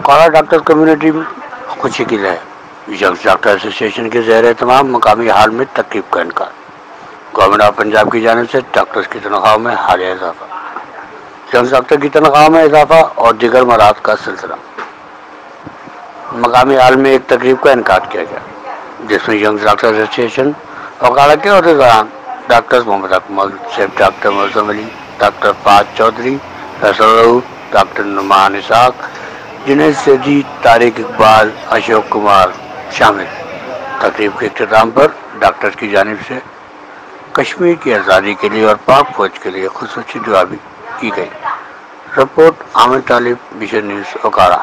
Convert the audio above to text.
Okara doctor community میں خوشی کی لہر. ینگز ڈاکٹر ایسوسی ایشن کے زیر اہتمام مقامی ہال میں تقریب کا انعقاد. گورنمنٹ آف پنجاب کی جانب سے ڈاکٹرز کی تنخواہوں میں حالیہ اضافہ. ینگز ڈاکٹر کی تنخواہوں میں اضافہ اور دیگر مراعات کا سلسلہ. مقامی ہال میں ایک تقریب کا انعقاد کیا گیا جس میں ینگز ڈاکٹر ایسوسی ایشن اوکاڑا کے عہدیداران ڈاکٹر محمد اکمل، چیف ڈاکٹر معظم علی، ڈاکٹر فہد چودھری، فیصل رؤف، ڈاکٹر نعمان اسحاق، جنید سیٹھی، طارق اقبال، اشوک کمار شامل. تقریب کے اختتام پر ڈاکٹرز کی جانب سے کشمیر کی آزادی کے لیے اور پاک فوج کے لیے خصوصی دعا بھی کی گئی. رپورٹ عامر طالب، ویژن نیوز، اوکاڑا.